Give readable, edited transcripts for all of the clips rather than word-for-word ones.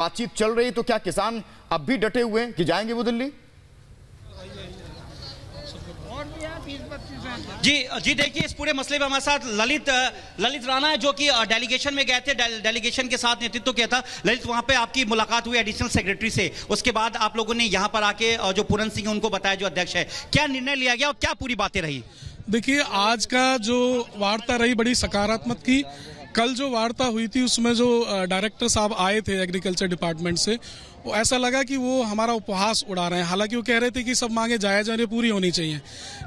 बातचीत चल रही तो क्या किसान अब भी डटे हुए हैं कि जाएंगे वो दिल्ली? जी देखिए, इस पूरे मसले में हमारे साथ ललित राणा है, जो कि डेलीगेशन में गए थे, डेलीगेशन के साथ नेतृत्व किया था। ललित, वहां पे आपकी मुलाकात हुई एडिशनल सेक्रेटरी से, उसके बाद आप लोगों ने यहां पर आके जो पूरन सिंह है उनको बताया, जो अध्यक्ष है, क्या निर्णय लिया गया और क्या पूरी बातें रही? देखिए, आज का जो वार्ता रही बड़ी सकारात्मक की। कल जो वार्ता हुई थी उसमें जो डायरेक्टर साहब आए थे एग्रीकल्चर डिपार्टमेंट से, वो ऐसा लगा कि वो हमारा उपहास उड़ा रहे हैं। हालांकि वो कह रहे थे कि सब मांगे जायज और पूरी होनी चाहिए,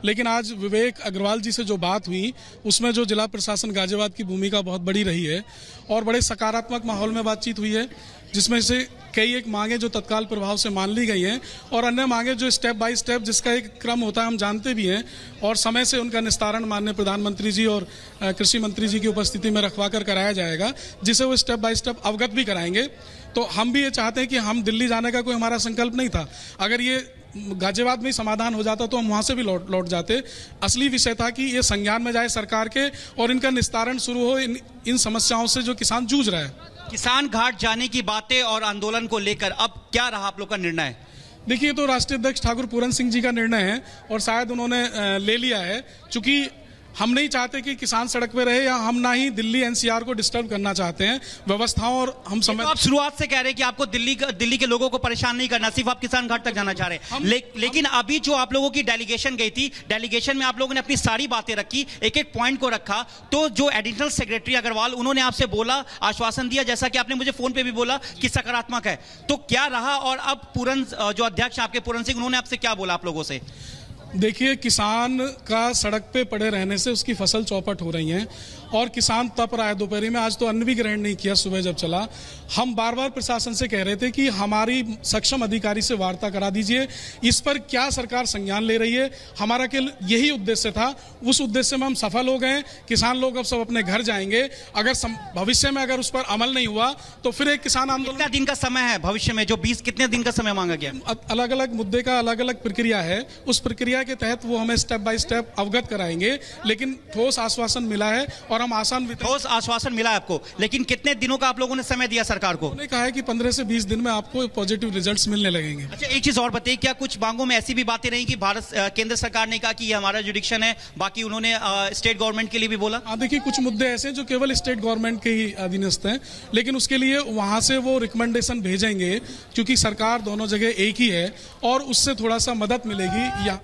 लेकिन आज विवेक अग्रवाल जी से जो बात हुई उसमें जो जिला प्रशासन गाजियाबाद की भूमिका बहुत बड़ी रही है और बड़े सकारात्मक माहौल में बातचीत हुई है, जिसमें से कई एक मांगे जो तत्काल प्रभाव से मान ली गई हैं और अन्य मांगे जो स्टेप बाय स्टेप जिसका एक क्रम होता है हम जानते भी हैं, और समय से उनका निस्तारण माननीय प्रधानमंत्री जी और कृषि मंत्री जी की उपस्थिति में रखवा कर कराया जाएगा, जिसे वो स्टेप बाय स्टेप अवगत भी कराएंगे। तो हम भी ये चाहते हैं कि हम दिल्ली जाने का कोई हमारा संकल्प नहीं था। अगर ये गाजियाबाद में ही समाधान हो जाता तो हम वहां से भी लौट जाते। असली विषय था कि ये संज्ञान में जाए सरकार के और इनका निस्तारण शुरू हो इन समस्याओं से जो किसान जूझ रहा है। किसान घाट जाने की बातें और आंदोलन को लेकर अब क्या रहा आप लोग का निर्णय? देखिए, तो राष्ट्रीय अध्यक्ष ठाकुर पूरन सिंह जी का निर्णय है और शायद उन्होंने ले लिया है, चूंकि हम नहीं चाहते कि किसान सड़क पे रहे, या हम ना ही दिल्ली एनसीआर को डिस्टर्ब करना चाहते हैं व्यवस्थाओं और हम समय। तो आप शुरुआत से कह रहे हैं कि आपको दिल्ली के लोगों को परेशान नहीं करना, सिर्फ आप किसान घाट तक जाना चाह रहे हैं। लेकिन अभी जो आप लोगों की डेलीगेशन गई थी, डेलीगेशन में आप लोगों ने अपनी सारी बातें रखी, एक एक पॉइंट को रखा, तो जो एडिशनल सेक्रेटरी अग्रवाल उन्होंने आपसे बोला, आश्वासन दिया, जैसा कि आपने मुझे फोन पे भी बोला कि सकारात्मक है, तो क्या रहा? और अब पूरन जो अध्यक्ष आपके पूरन सिंह, उन्होंने आपसे क्या बोला आप लोगों से? देखिए, किसान का सड़क पे पड़े रहने से उसकी फसल चौपट हो रही है और किसान तप रहा है दोपहरी में। आज तो अन्न भी ग्रहण नहीं किया सुबह जब चला। हम बार बार प्रशासन से कह रहे थे कि हमारी सक्षम अधिकारी से वार्ता करा दीजिए, इस पर क्या सरकार संज्ञान ले रही है। हमारा केवल यही उद्देश्य था, उस उद्देश्य में हम सफल हो गए। किसान लोग अब सब अपने घर जाएंगे। अगर भविष्य में अगर उस पर अमल नहीं हुआ तो फिर एक किसान आंदोलन। कितना दिन का समय है भविष्य में? जो 20 कितने दिन का समय मांगा गया? अलग अलग मुद्दे का अलग अलग प्रक्रिया है, उस प्रक्रिया के तहत वो हमें स्टेप बाय स्टेप अवगत कराएंगे, लेकिन ठोस आश्वासन मिला है और हम ठोस आश्वासन मिला है आपको, लेकिन कितने दिनों का आप लोगों ने समय दिया सरकार को? उन्होंने कहा है कि 15 से 20 दिन में आपको पॉजिटिव रिजल्ट्स मिलने लगेंगे। अच्छा, एक चीज और बताइए, क्या कुछ मांगों में ऐसी भी बातें रही कि केंद्र सरकार ने कहा कि ये हमारा जुडिक्शन है, बाकी उन्होंने स्टेट गवर्नमेंट के लिए भी बोला? देखिए, कुछ मुद्दे ऐसे जो केवल स्टेट गवर्नमेंट के ही अधीनस्थ हैं, लेकिन उसके लिए वहां से वो रिकमेंडेशन भेजेंगे, क्योंकि सरकार दोनों जगह एक ही है और उससे थोड़ा सा मदद मिलेगी। या